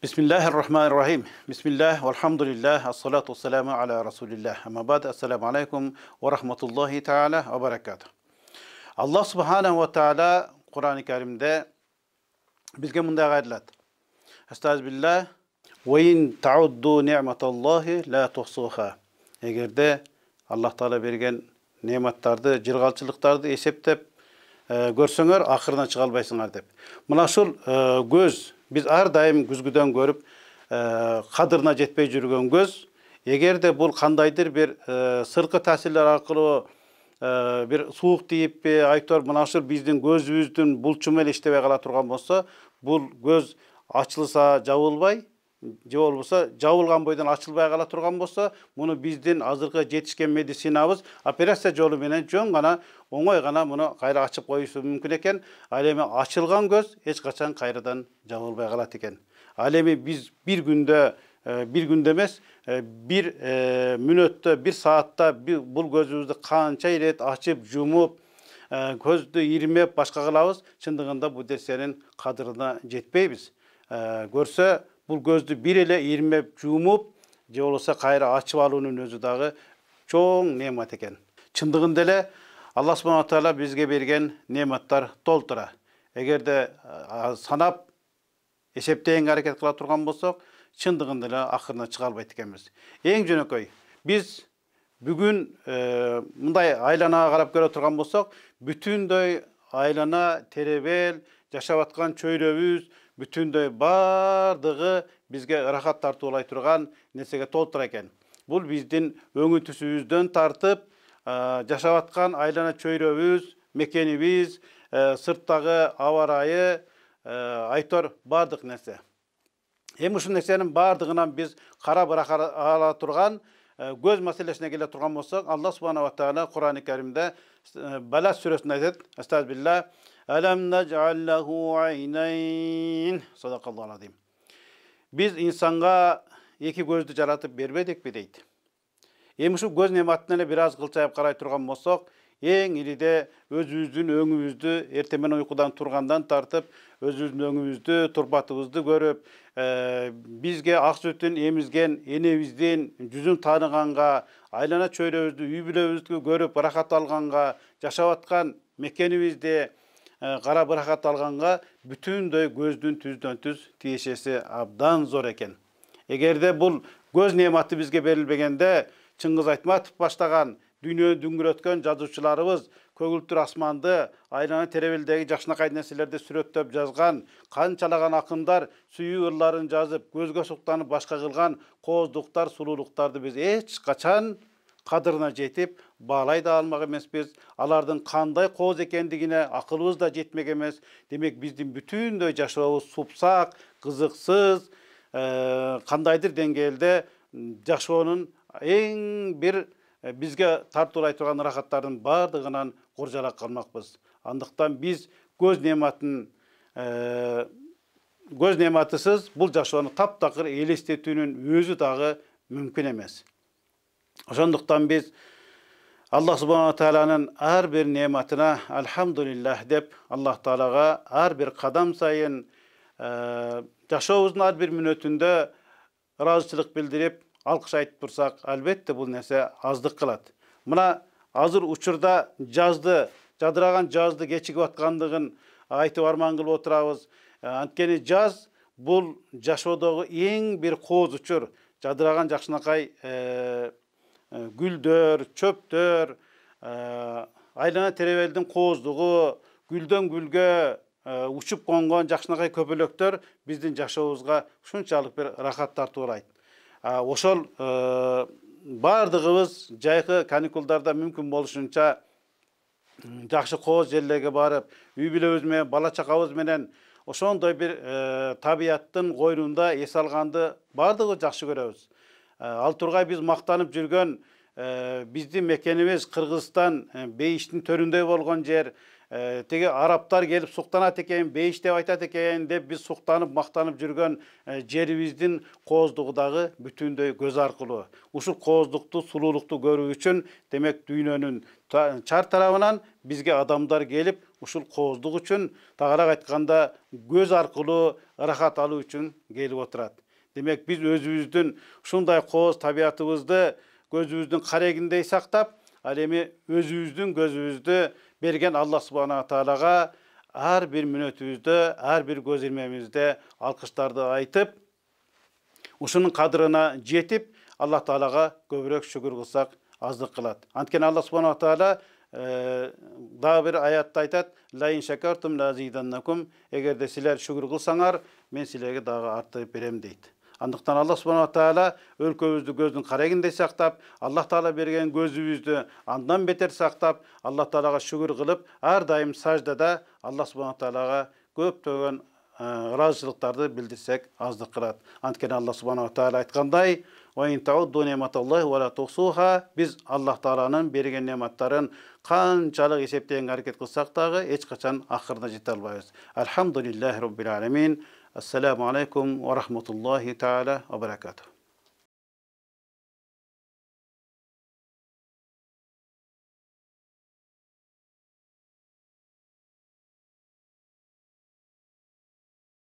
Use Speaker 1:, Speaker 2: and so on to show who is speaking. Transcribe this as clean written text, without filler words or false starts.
Speaker 1: Bismillahirrahmanirrahim. Bismillah, velhamdülillah, assalatu vesselamu ala Resulillah. Ama ba'd, esselamu aleyküm ve rahmetullahi teala ve berekatuhu. Allah subhanahu ve teala Kur'an-ı Kerim'de bizge mınday gayrilat. Estağfirullah. Ve in ta'uddu ni'metallahi la tuhsuha. Egerde Allah Teala bergen nematlardı, jirgalçılıklardı eseptep görsöңөр akırına çıga albayсыңар деп. Мына ушул көз biz ар дайым күзгүдөн көрүп, кадырына жетпей жүргөн көз, эгерде бул кандайдыр бир сыркы таасирлер аркылуу бир суук тийиппи, айтор мына ушул биздин көзүбүздүн булчума эле иштебей кала турган болсо, бул көз ачылса жабылбай, же болбосо жабылган бойдон ачылбай кала турган болсо, муну биздин азыркы жетишкен медицинабыз операция жолу менен жөн гана оңой гана муну кайра ачып коюшу мүмкүн экен. Ал эми ачылган көз эч качан кайрадан жабылбай калат экен. Ал эми биз бир күндө эмес, бир мүнөттө, бир саатта бул көзүбүздү канча ирет ачып, жумуп, көздү ирмеп башка кылабыз, чындыгында бул нерсенин кадырына жетпейбиз. Көрсө бул көздү бир эле ирмеп, жумуп, же болбосо кайра ачып алуунун өзү дагы чоң неамат экен. Чындыгында эле Allah subhanahu wa ta'ala bizge bergen nematlar толтура. Эгерде санап эсептеген аракет кыла турган болсок, чындыгында эле акырына чыга албайт экенбиз. Эң жөнөкөй, биз бүгүн мындай айланага карап көрө турган болсок, бүтүндөй айлана, теребел, жашап аткан чөйрөбүз, бүтүндөй бардыгы бизге ырахат тартуулай турган нерсеге толтура экен. Бул биздин өңү түсүбүздөн тартып, жашап аткан айлана чөйрөбүз, мекенибиз, сырттагы аба ырайы, айтор бардык нерсе. Эми ушул нерсенин бардыгынан биз карап ала турган көз маселесине келе турган болсок, Аллах субханаху ва тааля Кур'ан-ы Керимде Балад сүрөсүндө айтат: "Estağfirullah. Alam naj'al lahu aynayn." Sadaqallahu azim. Biz insanга эки көздү жаратып бербедикпи дейт. Эми ушул көз нематына эле бир аз кылчайып карай турган болсок, эң ириде өзүбүздүн өңүбүздү эртең менен уйкудан тургандан тартып, өзүбүздүн өңүбүздү, турпатыбызды көрүп, бизге ак сүтүн эмизген энебиздин жүзүн тааныганга, айлана чөйрөбүздү, үй бүлөбүздү көрүп ырахат алганга, жашап аткан мекенибизде карап ырахат алганга бүтүндөй көздүн түздөн түз тиешеси абдан зор экен. Эгерде бул көз нематы бизге берилбегенде, Чыңгыз Айтматов баштаган дүйнөнү дүңгүрөткөн жазуучуларыбыз көгүлтүр асманды, айлана теребелдеги жакшынакай нерселерди сүрөттөп жазган, канчалаган акындар сүйүү ырларын жазып, көзгө суктанып башка кылган кооздуктар, сулуулуктарды биз эч качан кадырына жетип баалай да алмак эмеспиз. Алардын кандай кооз экендигине акылыбыз да жетмек эмес. Демек биздин бүтүндөй жашообуз супсак, кызыксыз, кандайдыр деңгээлде жашоонун эң бир бизге тартуулай турган ырахаттардын бардыгынан куржалак калмакпыз. Андыктан биз көз нематысыз бул жашоону таптакыр элестетүүнүн өзү дагы мүмкүн эмес. Ошондуктан биз Аллах субханаху тааланын ар бир нематына алхамдулиллах деп, Аллах таалага ар бир кадам сайын жашообуздун ар бир мүнөтүндө ыраазычылык билдирип, алкыш айтып турсак, албетте бул нерсе аздык кылат. Мына азыр учурда жадыраган жазды кечигип аткандыгын айтып арман кылып отурабыз. Анткени жаз бул жашоодогу эң бир кооз учур. Жадыраган жакшынакай гүлдөр, чөптөр, айлана теребелдин кооздугу, гүлдөн гүлгө учуп конгон жакшынакай көпөлөктөр биздин жашообузга ушунчалык бир ырахат тартуулайт. Ошол бардыгыбыз жайкы каникулдарда мүмкүн болушунча жакшы кооз жерлерге барып, үй бүлөбүз менен, бала чакабыз менен ошондой бир табияттын койнунда эс алганды бардыгыбыз жакшы көрөбүз. Ал тургай биз мактанып жүргөн биздин мекенибиз Кыргызстан бейиштин төрүндөй болгон жер, теги араптар келип суктанат экен, бейиш деп айтат экен деп биз суктанып, мактанып жүргөн жерибиздин кооздугу дагы бүтүндөй көз аркылуу. Ушул кооздукту, сулуулукту көрүү үчүн демек дүйнөнүн чар тарабынан бизге адамдар келип ушул кооздук үчүн тагыраак айтканда көз аркылуу ырахат алуу үчүн келип отурат. Демек биз өзүбүздүн ушундай кооз табиятыбызды көзүбүздүн карегиндей сактап, ал эми өзүбүздүн көзүбүздү берген Аллах субхана таалага ар бир мүнөтүбүздө, ар бир көз ирмемизде алкыштарды айтып, ушунун кадырына жетип, Аллах таалага көбүрөөк шүгүр кылсак аздык кылат. Анткени Аллах субхана таала дагы бир аятта айтат: "Ла ин шакартум ла азиданнакум", эгерде силер шүгүр кылсаңар, мен силерге дагы артып берем дейт. Андыктан Аллах субхана таала өлкөбүздү көздүн карегиндей сактап, Аллах таала берген көзүбүздү андан бетер сактап, Аллах таалага шүгүр кылып, ар дайым саждада Аллах субхана таалага көптөгөн ыраазычылыктарды билдирсек аздык кылат. Анткени Аллах субхана таала айткандай: Биз Аллах тааланын берген нематтарын канчалык эсептегенге аракет кылсак дагы эч качан акырына жете албайбыз. Алхамдулиллахи роббил аламин. Ассаламу алейкум ва рахматуллахи таала ва баракатух.